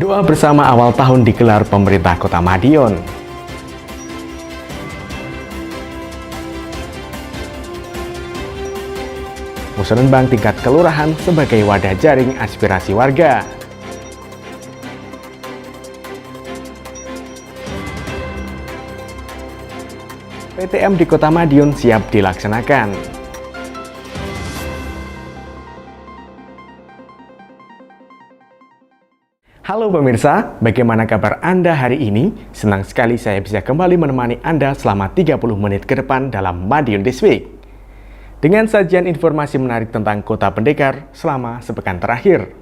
Doa bersama awal tahun digelar pemerintah Kota Madiun. Musrenbang tingkat kelurahan sebagai wadah jaring aspirasi warga. PTM di Kota Madiun siap dilaksanakan. Halo pemirsa, bagaimana kabar Anda hari ini? Senang sekali saya bisa kembali menemani Anda selama 30 menit ke depan dalam Madiun This Week. Dengan sajian informasi menarik tentang Kota Pendekar selama sepekan terakhir.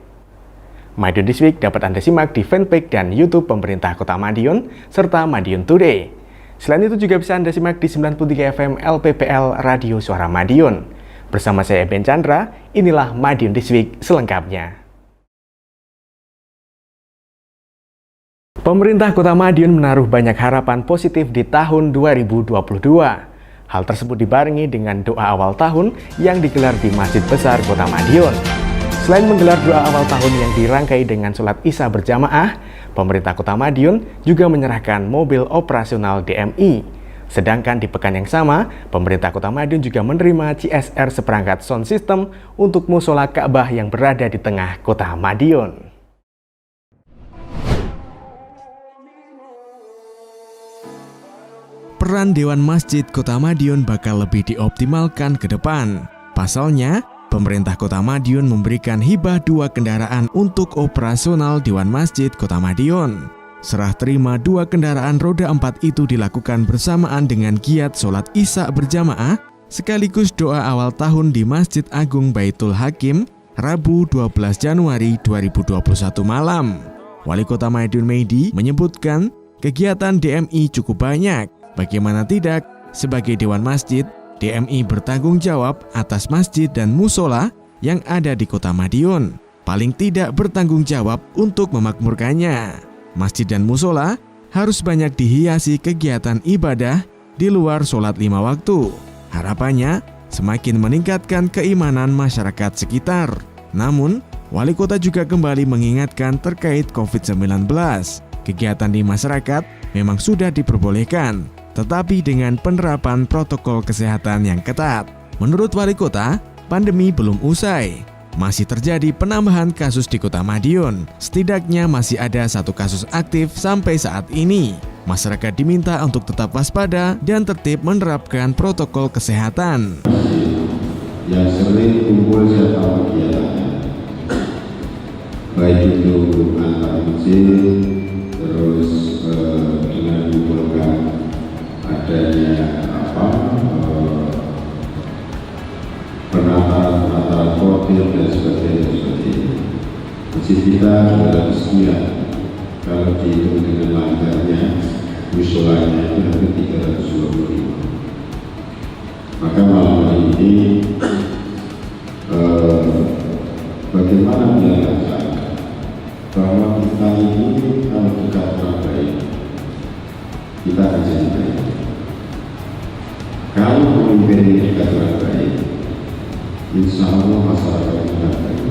Madiun This Week dapat Anda simak di fanpage dan YouTube pemerintah Kota Madiun, serta Madiun Today. Selain itu juga bisa Anda simak di 93 FM LPPL Radio Suara Madiun. Bersama saya Ben Chandra, inilah Madiun This Week selengkapnya. Pemerintah Kota Madiun menaruh banyak harapan positif di tahun 2022. Hal tersebut dibarengi dengan doa awal tahun yang digelar di Masjid Besar Kota Madiun. Selain menggelar doa awal tahun yang dirangkai dengan sholat Isya berjamaah, pemerintah Kota Madiun juga menyerahkan mobil operasional DMI. Sedangkan di pekan yang sama, pemerintah Kota Madiun juga menerima CSR seperangkat sound system untuk musola Ka'bah yang berada di tengah Kota Madiun. Peran Dewan Masjid Kota Madiun bakal lebih dioptimalkan ke depan. Pasalnya, pemerintah Kota Madiun memberikan hibah 2 kendaraan untuk operasional Dewan Masjid Kota Madiun. Serah terima 2 kendaraan roda 4 itu dilakukan bersamaan dengan giat sholat Isya berjamaah sekaligus doa awal tahun di Masjid Agung Baitul Hakim Rabu 12 Januari 2021 malam. Wali Kota Madiun Medi menyebutkan kegiatan DMI cukup banyak. Bagaimana tidak, sebagai Dewan Masjid, DMI bertanggung jawab atas masjid dan musola yang ada di Kota Madiun. Paling tidak bertanggung jawab untuk memakmurkannya. Masjid dan musola harus banyak dihiasi kegiatan ibadah di luar sholat 5 waktu. Harapannya semakin meningkatkan keimanan masyarakat sekitar. Namun, Wali Kota juga kembali mengingatkan terkait COVID-19. Kegiatan di masyarakat memang sudah diperbolehkan, tetapi dengan penerapan protokol kesehatan yang ketat. Menurut Wali Kota, pandemi belum usai. Masih terjadi penambahan kasus di Kota Madiun. Setidaknya masih ada 1 kasus aktif sampai saat ini. Masyarakat diminta untuk tetap waspada dan tertib menerapkan protokol kesehatan. Yang sering kumpul serta kegiatan, baik itu antar masjid, terus dengan mengumpulkan adanya penata hotel dan sebagainya seperti itu. Masjid kita adalah kesekian. Kalau dihitung dengan langgarnya, musolanya itu hampir 325. Maka malam hari ini bagaimana menjelaskan bahwa kita ini kalau dekat orang baik, kita akan jadi baik. Kalau pemimpin ini dekat orang baik, insya Allah masyarakat akan baik.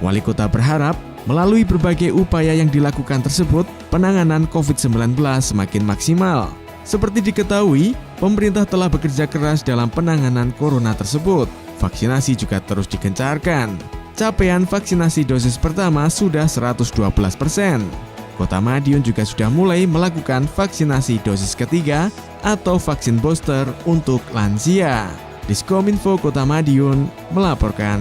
Wali Kota berharap melalui berbagai upaya yang dilakukan tersebut, penanganan COVID-19 semakin maksimal. Seperti diketahui, pemerintah telah bekerja keras dalam penanganan corona tersebut. Vaksinasi juga terus digencarkan. Capaian vaksinasi dosis pertama sudah 112%. Kota Madiun juga sudah mulai melakukan vaksinasi dosis ketiga atau vaksin booster untuk lansia. Diskominfo Kota Madiun melaporkan.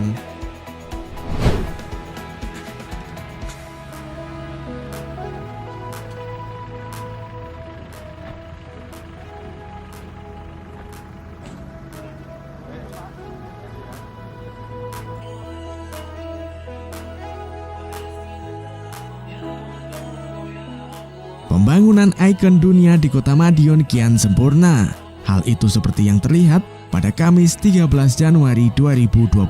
Pembangunan ikon dunia di Kota Madiun kian sempurna. Hal itu seperti yang terlihat pada Kamis 13 Januari 2021.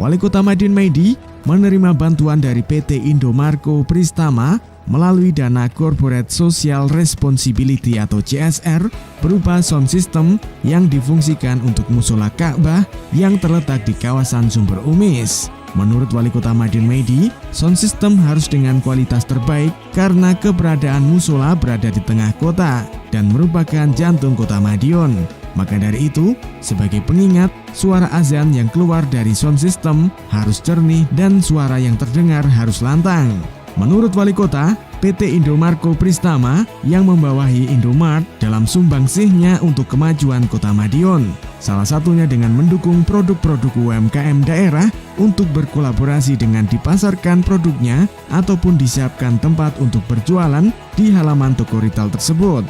Wali Kota Madiun Medi menerima bantuan dari PT Indomarko Pristama melalui dana Corporate Social Responsibility atau CSR berupa sound system yang difungsikan untuk musola Ka'bah yang terletak di kawasan Sumber Umis. Menurut Wali Kota Madiun Medi, sound system harus dengan kualitas terbaik karena keberadaan musola berada di tengah kota dan merupakan jantung kota Madiun. Maka dari itu, sebagai pengingat, suara azan yang keluar dari sound system harus jernih dan suara yang terdengar harus lantang. Menurut Wali Kota, PT Indomarko Pristama yang membawahi Indomart dalam sumbangsihnya untuk kemajuan Kota Madiun. Salah satunya dengan mendukung produk-produk UMKM daerah untuk berkolaborasi dengan dipasarkan produknya ataupun disiapkan tempat untuk berjualan di halaman toko retail tersebut.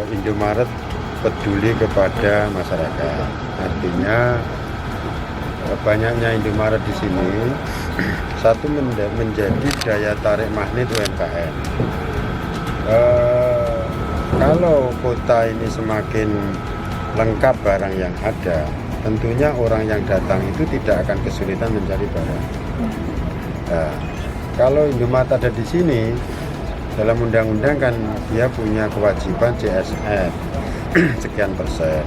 Indomaret peduli kepada masyarakat. Artinya banyaknya Indomaret di sini satu menjadi daya tarik magnet UMKM. Kalau kota ini semakin lengkap barang yang ada, tentunya orang yang datang itu tidak akan kesulitan mencari barang. Nah, kalau Indomaret ada di sini, dalam undang-undang kan dia punya kewajiban CSR sekian persen.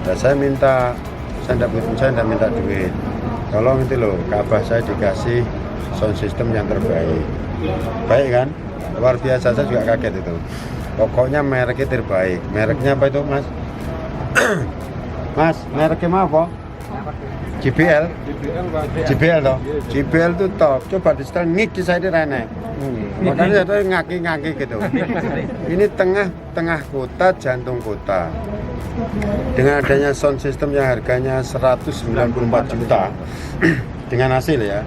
Nah, saya tidak minta duit. Tolong itu loh, ke abah saya dikasih sound system yang terbaik. Baik kan? Luar biasa, saya juga kaget itu. Pokoknya mereknya terbaik. Mereknya apa itu, Mas? Mas, mereknya apa? JBL? JBL toh? JBL itu top. Coba di setel ngik di saya di Rene. Makanya saya ngaki-ngaki gitu. Ini tengah kota, jantung kota. Dengan adanya sound system yang harganya 194 juta dengan hasil ya.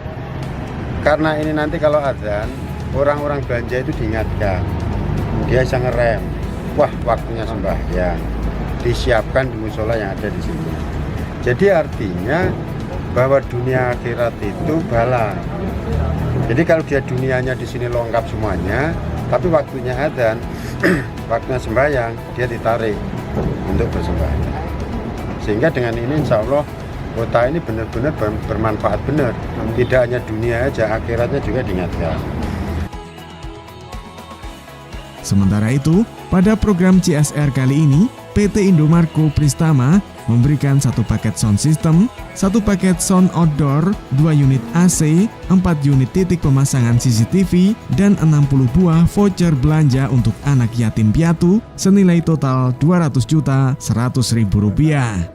Karena ini nanti kalau azan, orang-orang belanja itu diingatkan. Dia bisa ngerem. Wah, waktunya sembahyang. Disiapkan di musola yang ada di sini. Jadi artinya bahwa dunia akhirat itu bala. Jadi kalau dia dunianya di sini lengkap semuanya, tapi waktunya azan, waktunya sembahyang, dia ditarik untuk bersembahyang. Sehingga dengan ini insya Allah kota ini benar-benar bermanfaat benar. Tidak hanya dunia aja, akhiratnya juga diingatkan. Sementara itu, pada program CSR kali ini, PT Indomarko Pristama memberikan 1 paket sound system, 1 paket sound outdoor, 2 unit AC, 4 unit titik pemasangan CCTV, dan 60 buah voucher belanja untuk anak yatim piatu senilai total Rp200.100.000.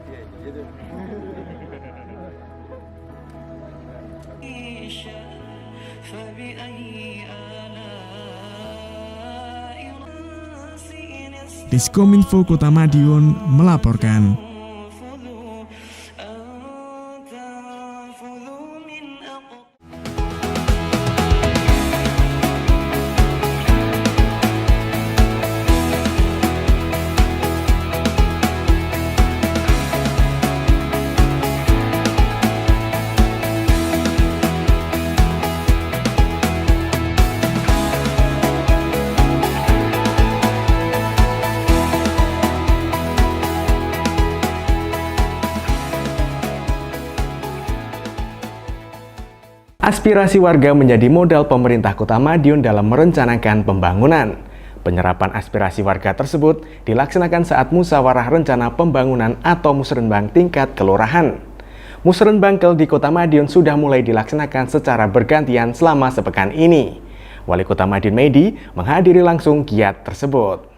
Diskominfo Kota Madiun melaporkan. Aspirasi warga menjadi modal pemerintah Kota Madiun dalam merencanakan pembangunan. Penyerapan aspirasi warga tersebut dilaksanakan saat musyawarah rencana pembangunan atau musrenbang tingkat kelurahan. Musrenbangkel di Kota Madiun sudah mulai dilaksanakan secara bergantian selama sepekan ini. Wali Kota Madiun Medi menghadiri langsung giat tersebut.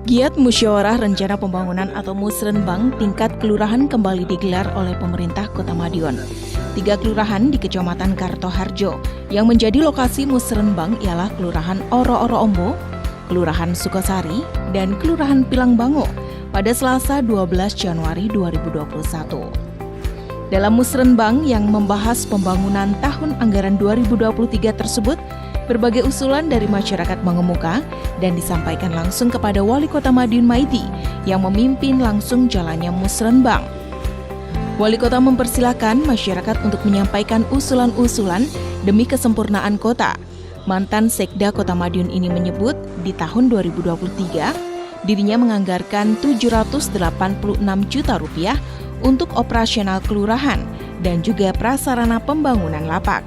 Giat Musyawarah Rencana Pembangunan atau Musrenbang tingkat kelurahan kembali digelar oleh pemerintah Kota Madiun. 3 kelurahan di Kecamatan Kartoharjo yang menjadi lokasi Musrenbang ialah Kelurahan Oro-Oro Ombo, Kelurahan Sukosari, dan Kelurahan Pilangbango pada Selasa 12 Januari 2021. Dalam Musrenbang yang membahas pembangunan tahun anggaran 2023 tersebut, berbagai usulan dari masyarakat mengemuka dan disampaikan langsung kepada Wali Kota Madiun Maidi yang memimpin langsung jalannya Musrenbang. Wali Kota mempersilahkan masyarakat untuk menyampaikan usulan-usulan demi kesempurnaan kota. Mantan Sekda Kota Madiun ini menyebut di tahun 2023 dirinya menganggarkan Rp786 juta untuk operasional kelurahan dan juga prasarana pembangunan lapak.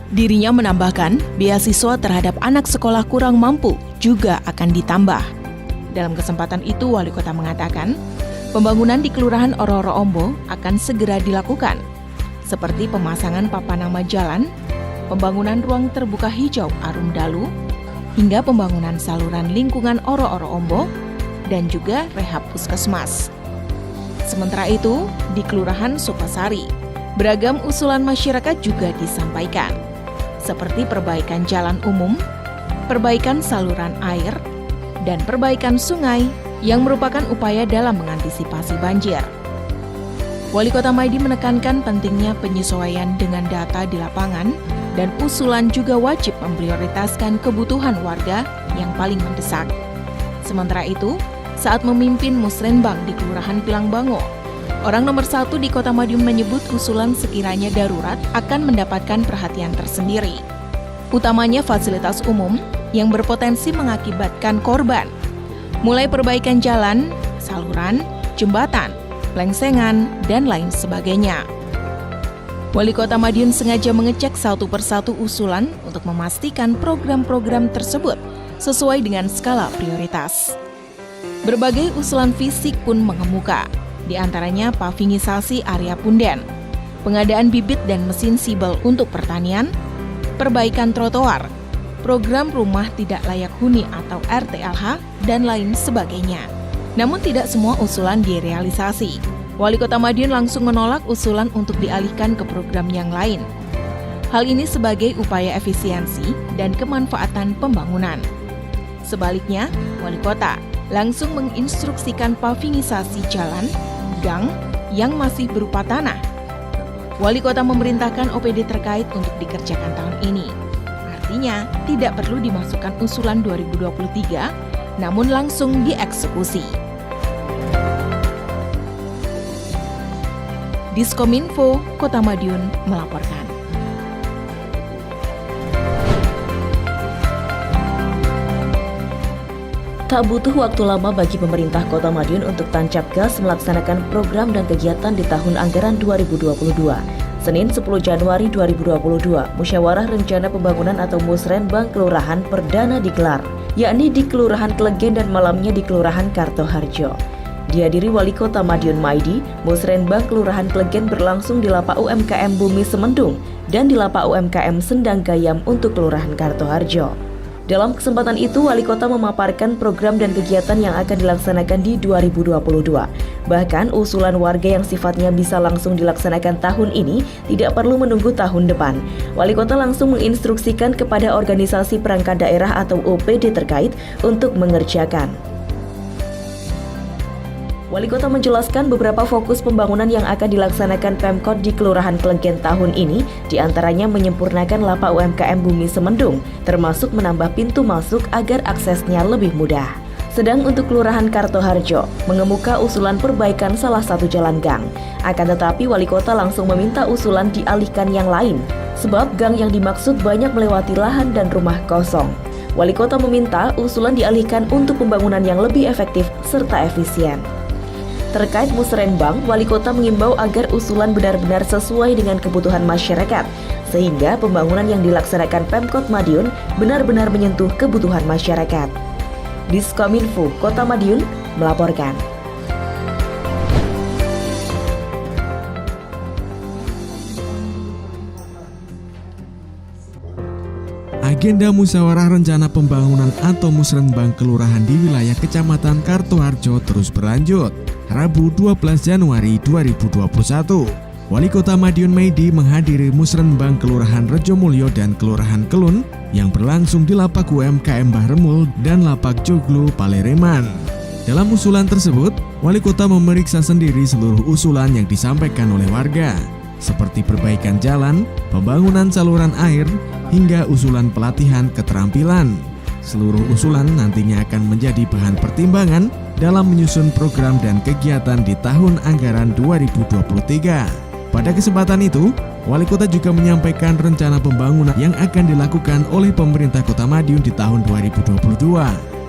Dirinya menambahkan, beasiswa terhadap anak sekolah kurang mampu juga akan ditambah. Dalam kesempatan itu, Wali Kota mengatakan, pembangunan di Kelurahan Oro-Oro Ombo akan segera dilakukan, seperti pemasangan papan nama jalan, pembangunan ruang terbuka hijau Arum Dalu, hingga pembangunan saluran lingkungan Oro-Oro Ombo, dan juga rehab puskesmas. Sementara itu, di Kelurahan Sukasari, beragam usulan masyarakat juga disampaikan, seperti perbaikan jalan umum, perbaikan saluran air, dan perbaikan sungai yang merupakan upaya dalam mengantisipasi banjir. Wali Kota Maidi menekankan pentingnya penyesuaian dengan data di lapangan dan usulan juga wajib memprioritaskan kebutuhan warga yang paling mendesak. Sementara itu, saat memimpin Musrenbang di Kelurahan Pilangbango, orang nomor 1 di Kota Madiun menyebut usulan sekiranya darurat akan mendapatkan perhatian tersendiri. Utamanya fasilitas umum yang berpotensi mengakibatkan korban, mulai perbaikan jalan, saluran, jembatan, pelengsengan, dan lain sebagainya. Wali Kota Madiun sengaja mengecek satu persatu usulan untuk memastikan program-program tersebut sesuai dengan skala prioritas. Berbagai usulan fisik pun mengemuka, di antaranya pavingisasi area punden, pengadaan bibit dan mesin sibel untuk pertanian, perbaikan trotoar, program rumah tidak layak huni atau RTLH, dan lain sebagainya. Namun tidak semua usulan direalisasi. Wali Kota Madiun langsung menolak usulan untuk dialihkan ke program yang lain. Hal ini sebagai upaya efisiensi dan kemanfaatan pembangunan. Sebaliknya, Wali Kota langsung menginstruksikan pavingisasi jalan, gang yang masih berupa tanah. Wali Kota memerintahkan OPD terkait untuk dikerjakan tahun ini. Artinya, tidak perlu dimasukkan usulan 2023, namun langsung dieksekusi. Diskominfo, Kota Madiun melaporkan. Tak butuh waktu lama bagi pemerintah Kota Madiun untuk tancap gas melaksanakan program dan kegiatan di tahun anggaran 2022. Senin 10 Januari 2022, Musyawarah Rencana Pembangunan atau Musrenbang Kelurahan perdana digelar, yakni di Kelurahan Klegen dan malamnya di Kelurahan Kartoharjo. Dihadiri Wali Kota Madiun Maidi, Musrenbang Kelurahan Klegen berlangsung di Lapak UMKM Bumi Semendung dan di Lapak UMKM Sendang Gayam untuk Kelurahan Kartoharjo. Dalam kesempatan itu, Wali Kota memaparkan program dan kegiatan yang akan dilaksanakan di 2022. Bahkan, usulan warga yang sifatnya bisa langsung dilaksanakan tahun ini tidak perlu menunggu tahun depan. Wali Kota langsung menginstruksikan kepada organisasi perangkat daerah atau OPD terkait untuk mengerjakan. Wali Kota menjelaskan beberapa fokus pembangunan yang akan dilaksanakan Pemkot di Kelurahan Klegen tahun ini, diantaranya menyempurnakan Lapak UMKM Bumi Semendung, termasuk menambah pintu masuk agar aksesnya lebih mudah. Sedang untuk Kelurahan Kartoharjo, mengemuka usulan perbaikan salah satu jalan gang. Akan tetapi Wali Kota langsung meminta usulan dialihkan yang lain, sebab gang yang dimaksud banyak melewati lahan dan rumah kosong. Wali Kota meminta usulan dialihkan untuk pembangunan yang lebih efektif serta efisien. Terkait Musrenbang, Wali Kota mengimbau agar usulan benar-benar sesuai dengan kebutuhan masyarakat, sehingga pembangunan yang dilaksanakan Pemkot Madiun benar-benar menyentuh kebutuhan masyarakat. Diskominfo, Kota Madiun melaporkan. Agenda Musyawarah Rencana Pembangunan atau Musrenbang Kelurahan di wilayah Kecamatan Kartoharjo terus berlanjut. Rabu 12 Januari 2021, Wali Kota Madiun Maidi menghadiri Musrenbang Kelurahan Rejomulyo dan Kelurahan Kelun yang berlangsung di Lapak UMKM Bahremul dan Lapak Joglo Palereman. Dalam usulan tersebut, Wali Kota memeriksa sendiri seluruh usulan yang disampaikan oleh warga, seperti perbaikan jalan, pembangunan saluran air, hingga usulan pelatihan keterampilan. Seluruh usulan nantinya akan menjadi bahan pertimbangan dalam menyusun program dan kegiatan di tahun anggaran 2023. Pada kesempatan itu, Wali Kota juga menyampaikan rencana pembangunan yang akan dilakukan oleh pemerintah Kota Madiun di tahun 2022.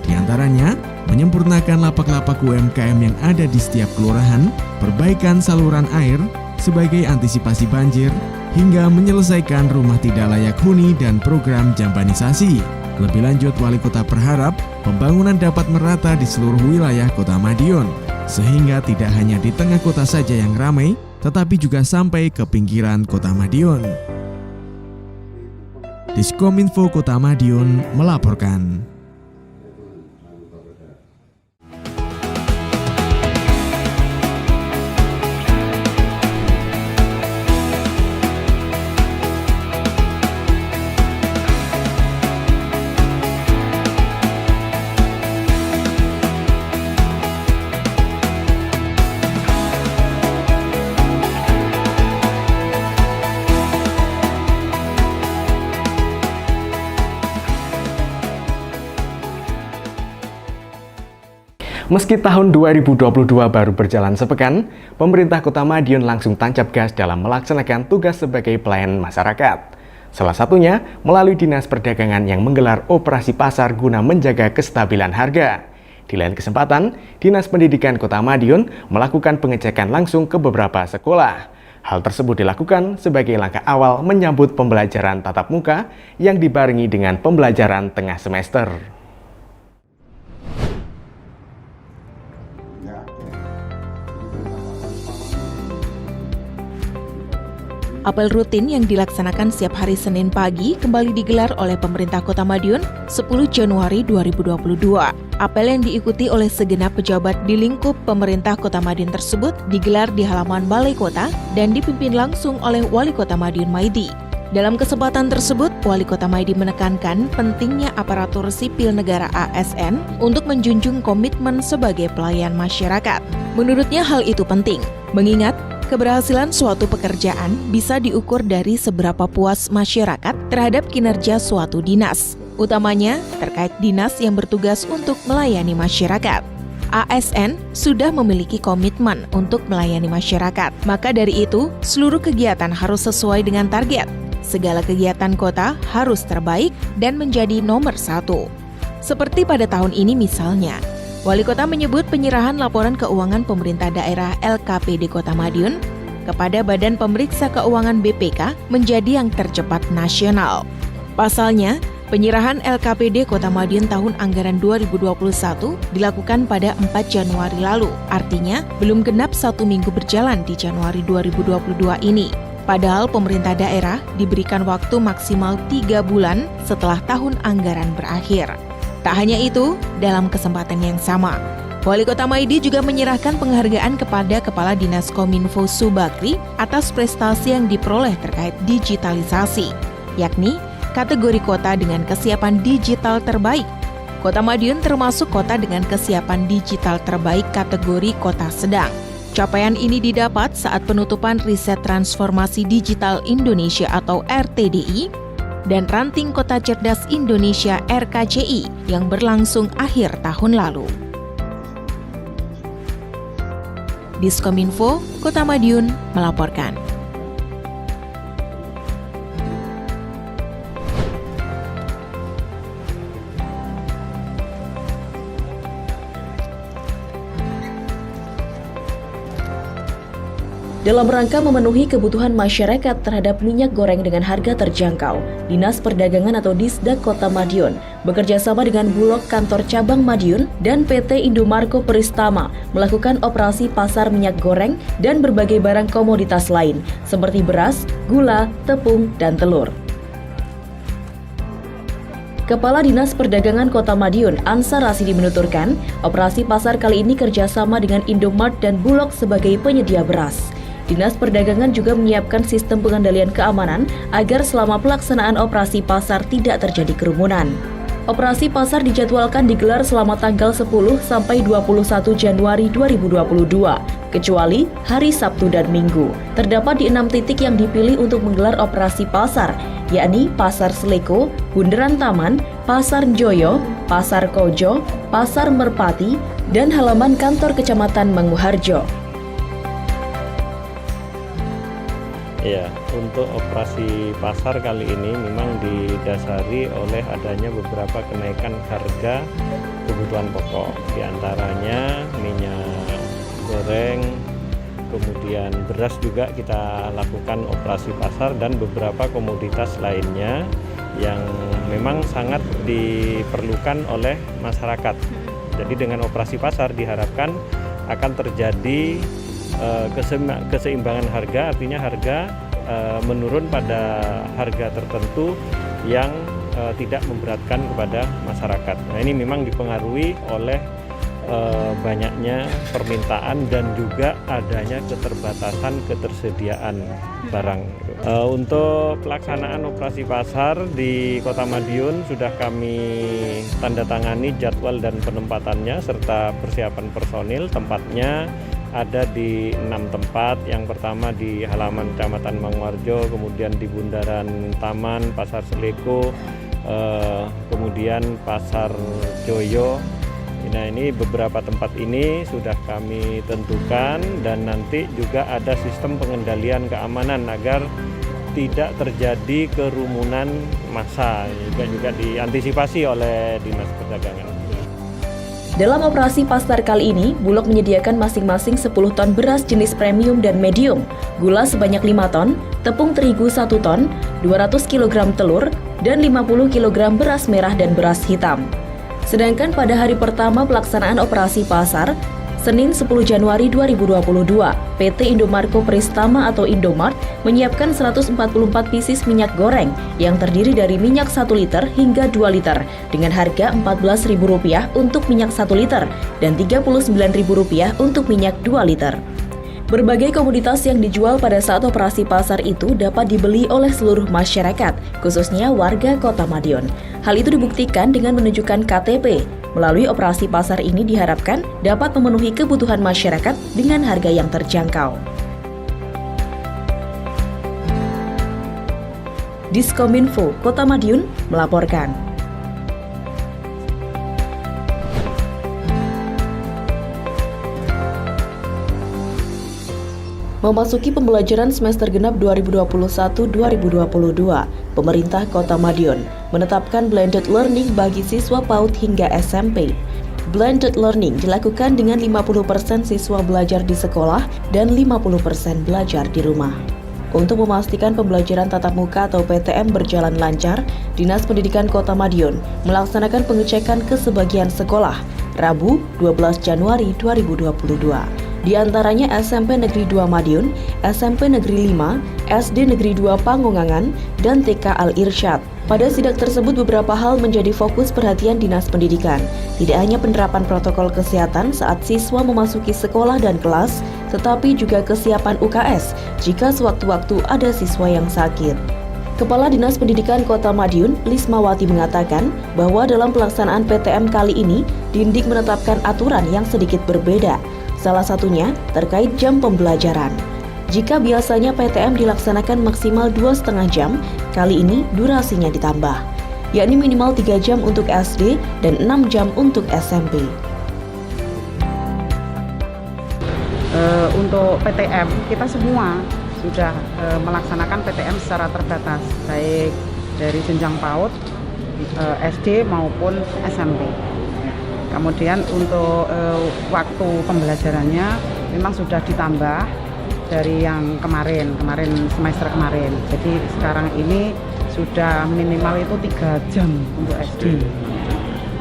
Di antaranya, menyempurnakan lapak-lapak UMKM yang ada di setiap kelurahan, perbaikan saluran air sebagai antisipasi banjir, hingga menyelesaikan rumah tidak layak huni dan program jambanisasi. Lebih lanjut, Wali Kota berharap pembangunan dapat merata di seluruh wilayah Kota Madiun, sehingga tidak hanya di tengah kota saja yang ramai, tetapi juga sampai ke pinggiran Kota Madiun. Diskominfo Kota Madiun melaporkan. Meski tahun 2022 baru berjalan sepekan, pemerintah Kota Madiun langsung tancap gas dalam melaksanakan tugas sebagai pelayan masyarakat. Salah satunya melalui Dinas Perdagangan yang menggelar operasi pasar guna menjaga kestabilan harga. Di lain kesempatan, Dinas Pendidikan Kota Madiun melakukan pengecekan langsung ke beberapa sekolah. Hal tersebut dilakukan sebagai langkah awal menyambut pembelajaran tatap muka yang dibarengi dengan pembelajaran tengah semester. Apel rutin yang dilaksanakan setiap hari Senin pagi kembali digelar oleh pemerintah Kota Madiun 10 Januari 2022. Apel yang diikuti oleh segenap pejabat di lingkup pemerintah Kota Madiun tersebut digelar di halaman Balai Kota dan dipimpin langsung oleh Wali Kota Madiun Maidi. Dalam kesempatan tersebut, Wali Kota Maidi menekankan pentingnya aparatur sipil negara ASN untuk menjunjung komitmen sebagai pelayan masyarakat. Menurutnya hal itu penting, mengingat keberhasilan suatu pekerjaan bisa diukur dari seberapa puas masyarakat terhadap kinerja suatu dinas, utamanya terkait dinas yang bertugas untuk melayani masyarakat. ASN sudah memiliki komitmen untuk melayani masyarakat, maka dari itu seluruh kegiatan harus sesuai dengan target. Segala kegiatan kota harus terbaik dan menjadi nomor 1. Seperti pada tahun ini misalnya, Wali Kota menyebut penyerahan laporan keuangan pemerintah daerah LKPD Kota Madiun kepada Badan Pemeriksa Keuangan BPK menjadi yang tercepat nasional. Pasalnya, penyerahan LKPD Kota Madiun tahun anggaran 2021 dilakukan pada 4 Januari lalu. Artinya, belum genap 1 minggu berjalan di Januari 2022 ini. Padahal pemerintah daerah diberikan waktu maksimal 3 bulan setelah tahun anggaran berakhir. Tak hanya itu, dalam kesempatan yang sama, Wali Kota Maidi juga menyerahkan penghargaan kepada Kepala Dinas Kominfo Subakri atas prestasi yang diperoleh terkait digitalisasi, yakni kategori kota dengan kesiapan digital terbaik. Kota Madiun termasuk kota dengan kesiapan digital terbaik kategori kota sedang. Capaian ini didapat saat penutupan Riset Transformasi Digital Indonesia atau RTDI dan Ranting Kota Cerdas Indonesia RKCI yang berlangsung akhir tahun lalu. Diskominfo Kota Madiun melaporkan. Dalam rangka memenuhi kebutuhan masyarakat terhadap minyak goreng dengan harga terjangkau, Dinas Perdagangan atau Disdak Kota Madiun bekerja sama dengan Bulog Kantor Cabang Madiun dan PT Indomarko Peristama melakukan operasi pasar minyak goreng dan berbagai barang komoditas lain seperti beras, gula, tepung, dan telur. Kepala Dinas Perdagangan Kota Madiun, Ansar Rasidi menuturkan, operasi pasar kali ini kerjasama dengan Indomart dan Bulog sebagai penyedia beras. Dinas Perdagangan juga menyiapkan sistem pengendalian keamanan agar selama pelaksanaan operasi pasar tidak terjadi kerumunan. Operasi pasar dijadwalkan digelar selama tanggal 10 sampai 21 Januari 2022, kecuali hari Sabtu dan Minggu. Terdapat di 6 titik yang dipilih untuk menggelar operasi pasar, yakni Pasar Seleko, Bundaran Taman, Pasar Joyo, Pasar Kojo, Pasar Merpati, dan halaman kantor Kecamatan Manguharjo. Ya, untuk operasi pasar kali ini memang didasari oleh adanya beberapa kenaikan harga kebutuhan pokok, di antaranya minyak goreng, kemudian beras juga kita lakukan operasi pasar dan beberapa komoditas lainnya yang memang sangat diperlukan oleh masyarakat. Jadi dengan operasi pasar diharapkan akan terjadi keseimbangan harga, artinya harga menurun pada harga tertentu yang tidak memberatkan kepada masyarakat. Nah, ini memang dipengaruhi oleh banyaknya permintaan dan juga adanya ketersediaan barang. Untuk pelaksanaan operasi pasar di Kota Madiun sudah kami tanda tangani jadwal dan penempatannya serta persiapan personil. Tempatnya ada di 6 tempat. Yang pertama di halaman Kecamatan Manguarjo, kemudian di Bundaran Taman, Pasar Seleko, kemudian Pasar Joyo. Nah, ini beberapa tempat ini sudah kami tentukan dan nanti juga ada sistem pengendalian keamanan agar tidak terjadi kerumunan massa, juga diantisipasi oleh Dinas Perdagangan. Dalam operasi pasar kali ini, Bulog menyediakan masing-masing 10 ton beras jenis premium dan medium, gula sebanyak 5 ton, tepung terigu 1 ton, 200 kg telur, dan 50 kg beras merah dan beras hitam. Sedangkan pada hari pertama pelaksanaan operasi pasar, Senin 10 Januari 2022, PT Indomarko Pristama atau Indomart menyiapkan 144 pieces minyak goreng yang terdiri dari minyak 1 liter hingga 2 liter dengan harga Rp14.000 untuk minyak 1 liter dan Rp39.000 untuk minyak 2 liter. Berbagai komoditas yang dijual pada saat operasi pasar itu dapat dibeli oleh seluruh masyarakat, khususnya warga Kota Madiun. Hal itu dibuktikan dengan menunjukkan KTP. Melalui operasi pasar ini diharapkan dapat memenuhi kebutuhan masyarakat dengan harga yang terjangkau. Diskominfo Kota Madiun melaporkan. Memasuki pembelajaran semester genap 2021-2022, pemerintah Kota Madiun menetapkan blended learning bagi siswa PAUD hingga SMP. Blended learning dilakukan dengan 50% siswa belajar di sekolah dan 50% belajar di rumah. Untuk memastikan pembelajaran tatap muka atau PTM berjalan lancar, Dinas Pendidikan Kota Madiun melaksanakan pengecekan ke sebagian sekolah, Rabu 12 Januari 2022. Di antaranya SMP Negeri 2 Madiun, SMP Negeri 5, SD Negeri 2 Pangongangan, dan TK Al-Irsyad. Pada sidak tersebut beberapa hal menjadi fokus perhatian Dinas Pendidikan. Tidak hanya penerapan protokol kesehatan saat siswa memasuki sekolah dan kelas, tetapi juga kesiapan UKS jika sewaktu-waktu ada siswa yang sakit. Kepala Dinas Pendidikan Kota Madiun, Lismawati mengatakan bahwa dalam pelaksanaan PTM kali ini, Dindik menetapkan aturan yang sedikit berbeda. Salah satunya terkait jam pembelajaran. Jika biasanya PTM dilaksanakan maksimal 2,5 jam, kali ini durasinya ditambah, yakni minimal 3 jam untuk SD dan 6 jam untuk SMP. Untuk PTM, kita semua sudah melaksanakan PTM secara terbatas, baik dari jenjang PAUD, SD maupun SMP. Kemudian untuk waktu pembelajarannya memang sudah ditambah dari yang kemarin semester kemarin. Jadi sekarang ini sudah minimal itu 3 jam untuk SD,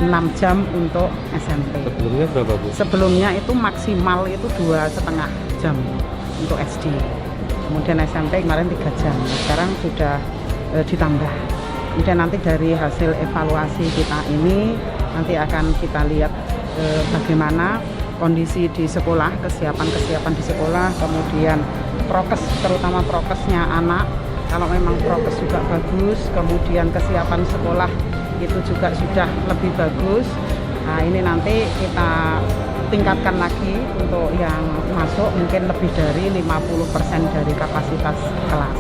6 jam untuk SMP. Sebelumnya berapa, Bu? Sebelumnya itu maksimal itu 2,5 jam untuk SD. Kemudian SMP kemarin 3 jam. Sekarang sudah ditambah. Kemudian nanti dari hasil evaluasi kita ini nanti akan kita lihat bagaimana kondisi di sekolah, kesiapan di sekolah, kemudian prokes, terutama prokesnya anak. Kalau memang prokes juga bagus, kemudian kesiapan sekolah itu juga sudah lebih bagus. Nah, ini nanti kita tingkatkan lagi untuk yang masuk mungkin lebih dari 50% dari kapasitas kelas.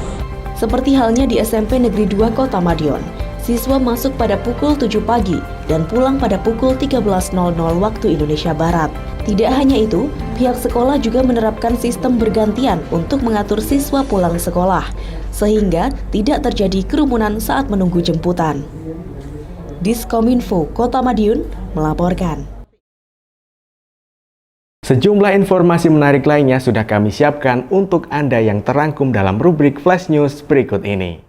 Seperti halnya di SMP Negeri 2 Kota Madiun, siswa masuk pada pukul 7 pagi dan pulang pada pukul 13.00 waktu Indonesia Barat. Tidak hanya itu, pihak sekolah juga menerapkan sistem bergantian untuk mengatur siswa pulang sekolah, sehingga tidak terjadi kerumunan saat menunggu jemputan. Diskominfo Kota Madiun melaporkan. Sejumlah informasi menarik lainnya sudah kami siapkan untuk Anda yang terangkum dalam rubrik Flash News berikut ini.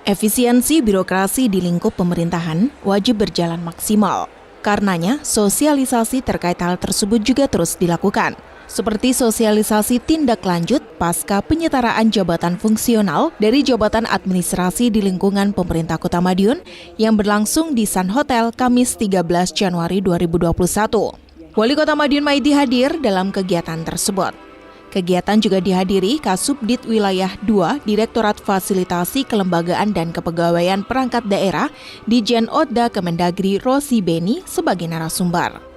Efisiensi birokrasi di lingkup pemerintahan wajib berjalan maksimal. Karenanya, sosialisasi terkait hal tersebut juga terus dilakukan. Seperti sosialisasi tindak lanjut pasca penyetaraan jabatan fungsional dari jabatan administrasi di lingkungan pemerintah Kota Madiun yang berlangsung di Sun Hotel Kamis 13 Januari 2021. Wali Kota Madiun Maidi hadir dalam kegiatan tersebut. Kegiatan juga dihadiri Kasubdit Wilayah 2 Direktorat Fasilitasi Kelembagaan dan Kepegawaian Perangkat Daerah di Jen Oda Kemendagri Rosi Beni sebagai narasumber.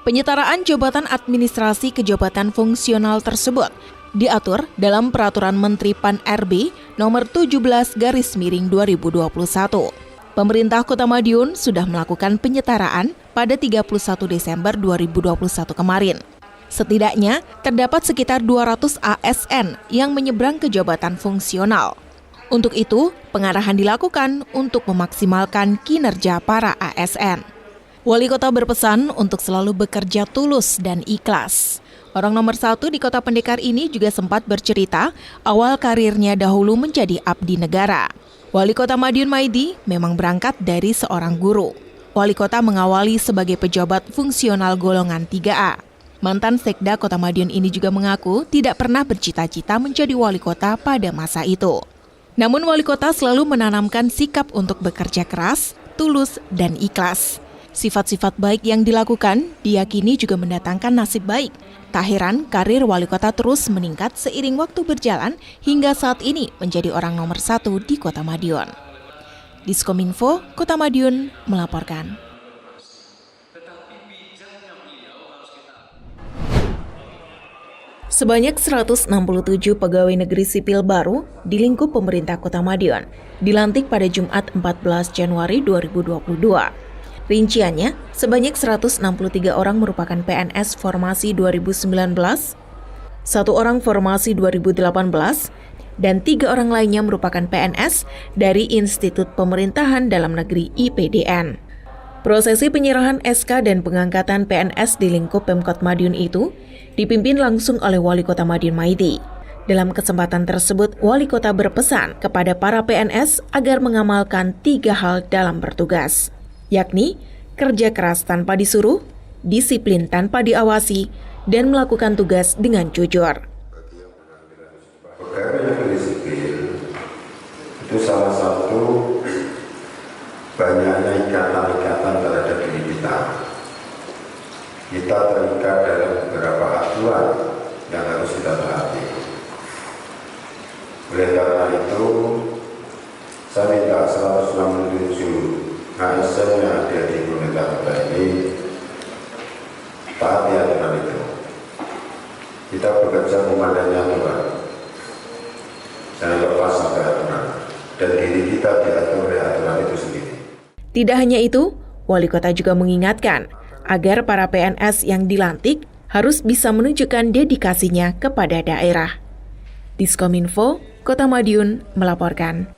Penyetaraan jabatan administrasi ke jabatan fungsional tersebut diatur dalam Peraturan Menteri Pan-RB Nomor 17/2021. Pemerintah Kota Madiun sudah melakukan penyetaraan pada 31 Desember 2021 kemarin. Setidaknya terdapat sekitar 200 ASN yang menyeberang ke jabatan fungsional. Untuk itu, pengarahan dilakukan untuk memaksimalkan kinerja para ASN. Wali Kota berpesan untuk selalu bekerja tulus dan ikhlas. Orang nomor 1 di Kota Pendekar ini juga sempat bercerita awal karirnya dahulu menjadi abdi negara. Wali Kota Madiun Maidi memang berangkat dari seorang guru. Wali Kota mengawali sebagai pejabat fungsional golongan 3A. Mantan Sekda Kota Madiun ini juga mengaku tidak pernah bercita-cita menjadi wali kota pada masa itu. Namun wali kota selalu menanamkan sikap untuk bekerja keras, tulus, dan ikhlas. Sifat-sifat baik yang dilakukan diyakini juga mendatangkan nasib baik. Tak heran karir wali kota terus meningkat seiring waktu berjalan hingga saat ini menjadi orang nomor 1 di Kota Madiun. Diskominfo, Kota Madiun melaporkan. Sebanyak 167 pegawai negeri sipil baru di lingkup pemerintah Kota Madiun dilantik pada Jumat 14 Januari 2022. Rinciannya, sebanyak 163 orang merupakan PNS formasi 2019, 1 orang formasi 2018, dan 3 orang lainnya merupakan PNS dari Institut Pemerintahan Dalam Negeri IPDN. Prosesi penyerahan SK dan pengangkatan PNS di lingkup Pemkot Madiun itu dipimpin langsung oleh Wali Kota Madiun Maidi. Dalam kesempatan tersebut, Wali Kota berpesan kepada para PNS agar mengamalkan 3 hal dalam bertugas, yakni kerja keras tanpa disuruh, disiplin tanpa diawasi, dan melakukan tugas dengan jujur. Pegawai negeri sipil itu salah satu banyaknya ikatan-ikatan terhadap diri kita. Kita terikat dalam beberapa aturan yang harus kita taati. Oleh karena itu, saya minta 167 ASN yang ada di pemerintah kota ini taati aturan itu. Kita bekerja memandangnya Tuhan, jangan lepas sampai aturan, dan diri kita diatur oleh aturan itu sendiri. Tidak hanya itu, Wali Kota juga mengingatkan agar para PNS yang dilantik harus bisa menunjukkan dedikasinya kepada daerah. Diskominfo, Kota Madiun melaporkan.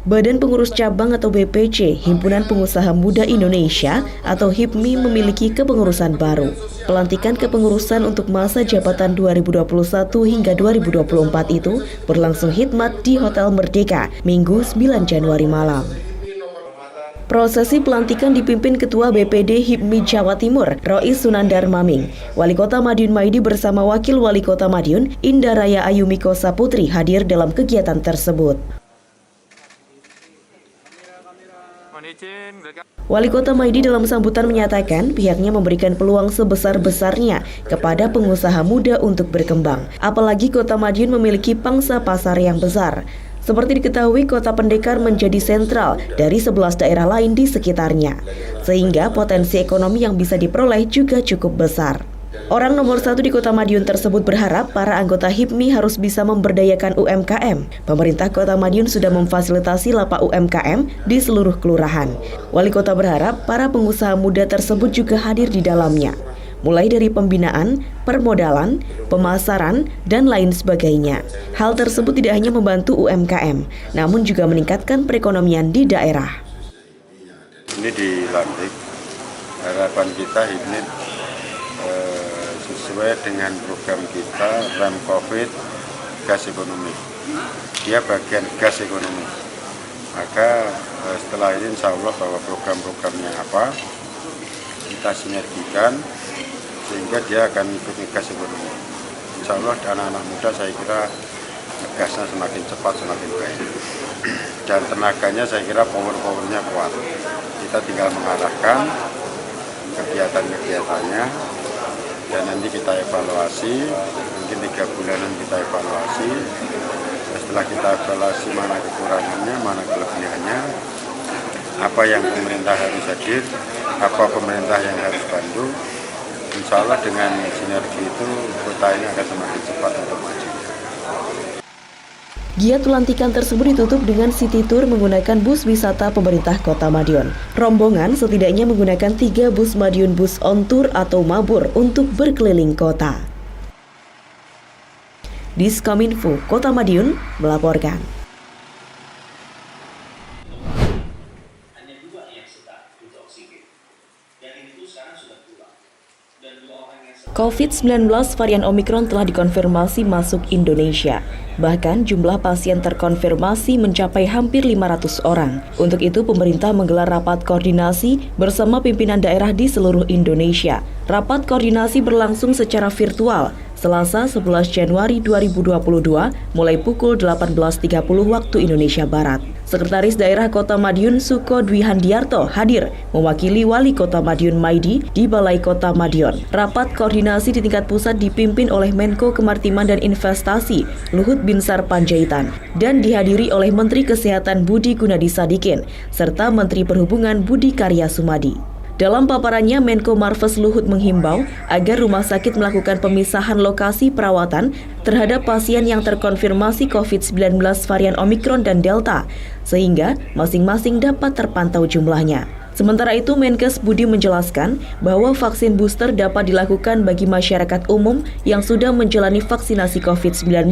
Badan Pengurus Cabang atau BPC, Himpunan Pengusaha Muda Indonesia atau HIPMI memiliki kepengurusan baru. Pelantikan kepengurusan untuk masa jabatan 2021 hingga 2024 itu berlangsung khidmat di Hotel Merdeka, Minggu 9 Januari malam. Prosesi pelantikan dipimpin Ketua BPD HIPMI Jawa Timur, Rois Sunandar Maming. Wali Kota Madiun Maidi bersama Wakil Wali Kota Madiun, Indaraya Ayumiko Saputri hadir dalam kegiatan tersebut. Wali Kota Maidi dalam sambutan menyatakan pihaknya memberikan peluang sebesar-besarnya kepada pengusaha muda untuk berkembang. Apalagi Kota Madiun memiliki pangsa pasar yang besar. Seperti diketahui, Kota Pendekar menjadi sentral dari 11 daerah lain di sekitarnya, sehingga potensi ekonomi yang bisa diperoleh juga cukup besar. Orang nomor 1 di Kota Madiun tersebut berharap para anggota HIPMI harus bisa memberdayakan UMKM. Pemerintah Kota Madiun sudah memfasilitasi lapak UMKM di seluruh kelurahan. Wali Kota berharap para pengusaha muda tersebut juga hadir di dalamnya, mulai dari pembinaan, permodalan, pemasaran, dan lain sebagainya. Hal tersebut tidak hanya membantu UMKM, namun juga meningkatkan perekonomian di daerah. Ini dilantik, harapan kita ini sesuai dengan program kita rem COVID gas ekonomi. Dia bagian gas ekonomi. Maka setelah ini insya Allah bahwa program-programnya apa kita sinergikan sehingga dia akan ikut gas ekonomi. Insya Allah anak-anak muda saya kira gasnya semakin cepat semakin baik. Dan tenaganya saya kira power-powernya kuat. Kita tinggal mengarahkan kegiatan-kegiatannya dan nanti kita evaluasi, mungkin 3 bulanan kita evaluasi. Setelah kita evaluasi mana kekurangannya, mana kelebihannya, apa yang pemerintah harus hadir, apa pemerintah yang harus bantu. Insya Allah dengan sinergi itu kota ini akan semakin cepat untuk maju. Giat pelantikan tersebut ditutup dengan city tour menggunakan bus wisata pemerintah Kota Madiun. Rombongan setidaknya menggunakan 3 bus Madiun Bus On Tour atau Mabur untuk berkeliling kota. Diskominfo Kota Madiun melaporkan. COVID-19 varian Omikron telah dikonfirmasi masuk Indonesia. Bahkan jumlah pasien terkonfirmasi mencapai hampir 500 orang. Untuk itu pemerintah menggelar rapat koordinasi bersama pimpinan daerah di seluruh Indonesia. Rapat koordinasi berlangsung secara virtual Selasa 11 Januari 2022 mulai pukul 18.30 waktu Indonesia Barat. Sekretaris Daerah Kota Madiun Suko Dwi Handiarto hadir mewakili Wali Kota Madiun Maidi di Balai Kota Madiun. Rapat koordinasi di tingkat pusat dipimpin oleh Menko Kemaritiman dan Investasi Luhut Binsar Panjaitan dan dihadiri oleh Menteri Kesehatan Budi Gunadi Sadikin serta Menteri Perhubungan Budi Karya Sumadi. Dalam paparannya, Menko Marves Luhut menghimbau agar rumah sakit melakukan pemisahan lokasi perawatan terhadap pasien yang terkonfirmasi COVID-19 varian Omikron dan Delta, sehingga masing-masing dapat terpantau jumlahnya. Sementara itu, Menkes Budi menjelaskan bahwa vaksin booster dapat dilakukan bagi masyarakat umum yang sudah menjalani vaksinasi COVID-19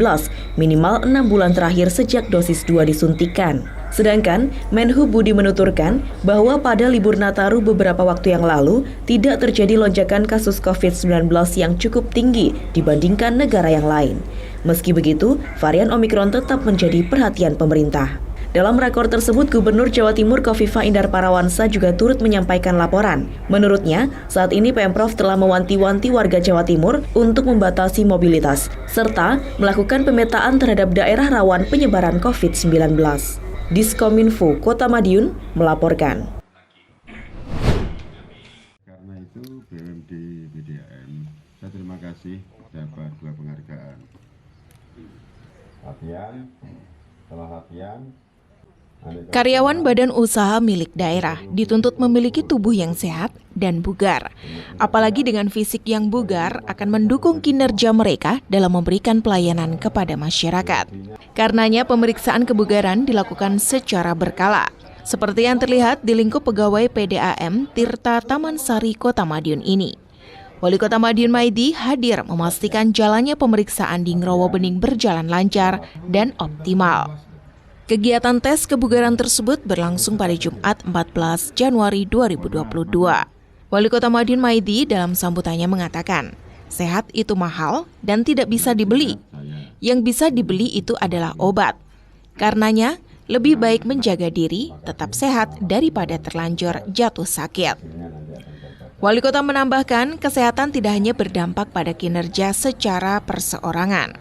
minimal 6 bulan terakhir sejak dosis 2 disuntikan. Sedangkan, Menhu Budi menuturkan bahwa pada libur Nataru beberapa waktu yang lalu tidak terjadi lonjakan kasus COVID-19 yang cukup tinggi dibandingkan negara yang lain. Meski begitu, varian Omikron tetap menjadi perhatian pemerintah. Dalam rakor tersebut, Gubernur Jawa Timur Khofifah Indar Parawansa juga turut menyampaikan laporan. Menurutnya, saat ini Pemprov telah mewanti-wanti warga Jawa Timur untuk membatasi mobilitas, serta melakukan pemetaan terhadap daerah rawan penyebaran COVID-19. Diskominfo Kota Madiun melaporkan. Karena itu BUMD BDAM, saya terima kasih dapat 2 penghargaan. Setelah latihan, Karyawan badan usaha milik daerah dituntut memiliki tubuh yang sehat dan bugar. Apalagi dengan fisik yang bugar akan mendukung kinerja mereka dalam memberikan pelayanan kepada masyarakat. Karenanya pemeriksaan kebugaran dilakukan secara berkala. Seperti yang terlihat di lingkup pegawai PDAM Tirta Taman Sari Kota Madiun ini. Wali Kota Madiun Maidi hadir memastikan jalannya pemeriksaan di Ngrowo Bening berjalan lancar dan optimal. Kegiatan tes kebugaran tersebut berlangsung pada Jumat 14 Januari 2022. Wali Kota Madiun Maidi dalam sambutannya mengatakan, sehat itu mahal dan tidak bisa dibeli. Yang bisa dibeli itu adalah obat. Karenanya, lebih baik menjaga diri, tetap sehat daripada terlanjur jatuh sakit. Wali Kota menambahkan, kesehatan tidak hanya berdampak pada kinerja secara perseorangan,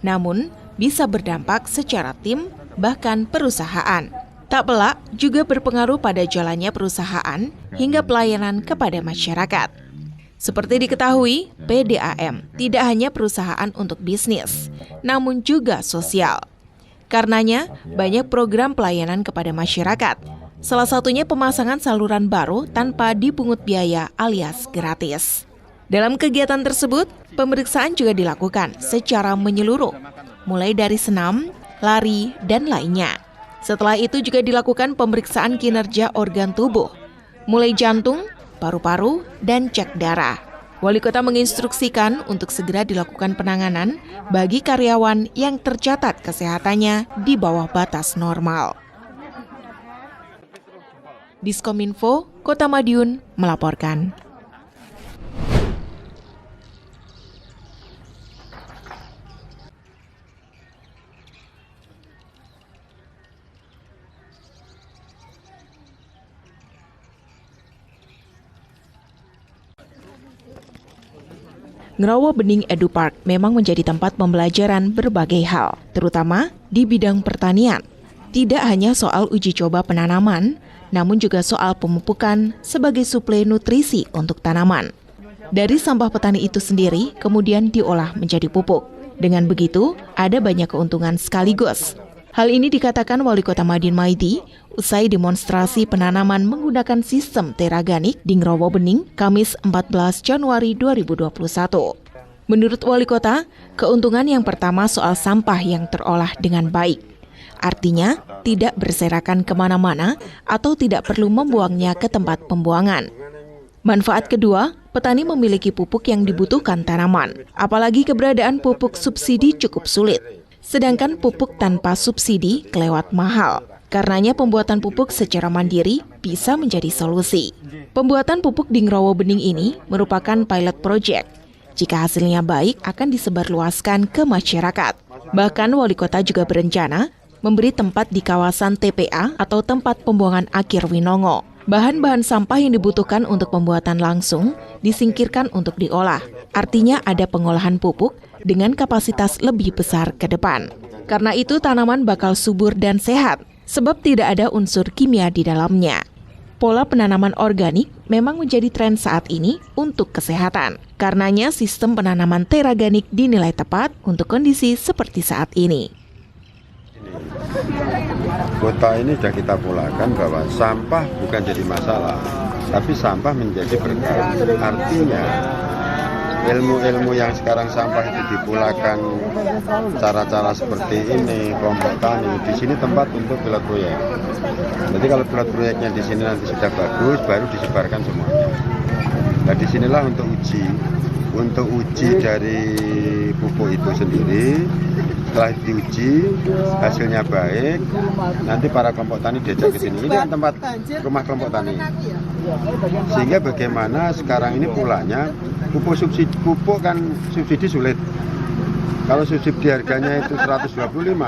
namun bisa berdampak secara tim, bahkan perusahaan. Tak pelak juga berpengaruh pada jalannya perusahaan hingga pelayanan kepada masyarakat. Seperti diketahui, PDAM tidak hanya perusahaan untuk bisnis, namun juga sosial. Karenanya, banyak program pelayanan kepada masyarakat. Salah satunya pemasangan saluran baru tanpa dipungut biaya alias gratis. Dalam kegiatan tersebut, pemeriksaan juga dilakukan secara menyeluruh, mulai dari senam, lari, dan lainnya. Setelah itu juga dilakukan pemeriksaan kinerja organ tubuh, mulai jantung, paru-paru, dan cek darah. Wali Kota menginstruksikan untuk segera dilakukan penanganan bagi karyawan yang tercatat kesehatannya di bawah batas normal. Diskominfo, Kota Madiun melaporkan. Ngrowo Bening Edu Park memang menjadi tempat pembelajaran berbagai hal, terutama di bidang pertanian. Tidak hanya soal uji coba penanaman, namun juga soal pemupukan sebagai suplai nutrisi untuk tanaman. Dari sampah petani itu sendiri kemudian diolah menjadi pupuk. Dengan begitu, ada banyak keuntungan sekaligus. Hal ini dikatakan Wali Kota Madiun Maidi usai demonstrasi penanaman menggunakan sistem teraganik di Ngrowo Bening, Kamis 14 Januari 2021. Menurut Wali Kota, keuntungan yang pertama soal sampah yang terolah dengan baik. Artinya, tidak berserakan kemana-mana atau tidak perlu membuangnya ke tempat pembuangan. Manfaat kedua, petani memiliki pupuk yang dibutuhkan tanaman, apalagi keberadaan pupuk subsidi cukup sulit. Sedangkan pupuk tanpa subsidi kelewat mahal. Karenanya pembuatan pupuk secara mandiri bisa menjadi solusi. Pembuatan pupuk di Ngrowo Bening ini merupakan pilot project. Jika hasilnya baik akan disebarluaskan ke masyarakat. Bahkan Wali Kota juga berencana memberi tempat di kawasan TPA atau tempat pembuangan akhir Winongo. Bahan-bahan sampah yang dibutuhkan untuk pembuatan langsung disingkirkan untuk diolah. Artinya ada pengolahan pupuk dengan kapasitas lebih besar ke depan. Karena itu tanaman bakal subur dan sehat, sebab tidak ada unsur kimia di dalamnya. Pola penanaman organik memang menjadi tren saat ini untuk kesehatan. Karenanya sistem penanaman teraganik dinilai tepat untuk kondisi seperti saat ini. Kota ini sudah kita polakan bahwa sampah bukan jadi masalah, tapi sampah menjadi berkah. Artinya ilmu-ilmu yang sekarang sampah itu dipulakan cara-cara seperti ini, kelompok tani, di sini tempat untuk pilot proyek. Jadi kalau pilot proyeknya di sini nanti sudah bagus, baru disebarkan semuanya. Nah disinilah untuk uji dari pupuk itu sendiri. Setelah diuji, hasilnya baik, nanti para kelompok tani diajak ke sini. Ini kan tempat rumah kelompok tani. Sehingga bagaimana sekarang ini pulanya pupuk kan subsidi sulit. Kalau subsidi harganya itu 125,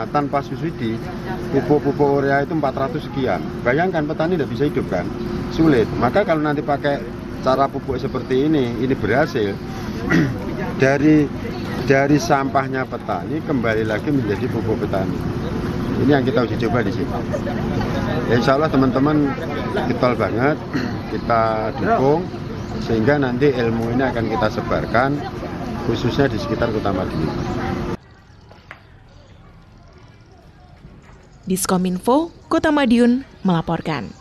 tanpa subsidi pupuk urea itu 400 sekian. Bayangkan petani tidak bisa hidup kan, sulit. Maka kalau nanti pakai cara pupuk seperti ini berhasil dari sampahnya petani kembali lagi menjadi pupuk petani. Ini yang kita uji coba di sini. Insya Allah teman-teman getol banget, kita dukung sehingga nanti ilmu ini akan kita sebarkan khususnya di sekitar Kota Madiun. Diskominfo, Kota Madiun melaporkan.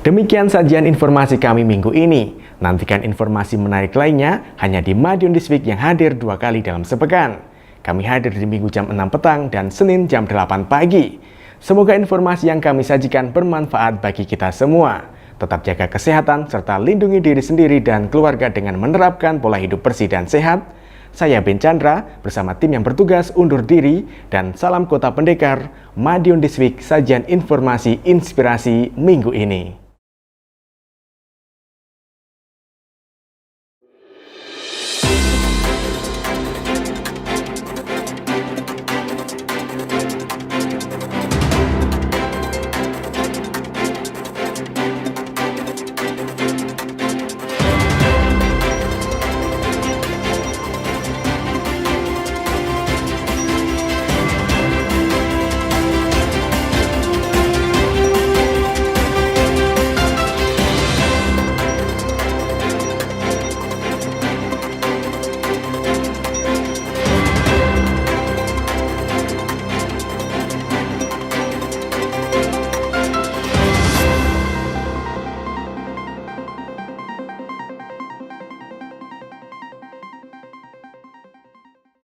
Demikian sajian informasi kami minggu ini. Nantikan informasi menarik lainnya hanya di Madiun This Week yang hadir 2 kali dalam sepekan. Kami hadir di Minggu jam 6 petang dan Senin jam 8 pagi. Semoga informasi yang kami sajikan bermanfaat bagi kita semua. Tetap jaga kesehatan serta lindungi diri sendiri dan keluarga dengan menerapkan pola hidup bersih dan sehat. Saya Ben Chandra bersama tim yang bertugas undur diri dan salam Kota Pendekar. Madiun This Week, sajian informasi inspirasi minggu ini.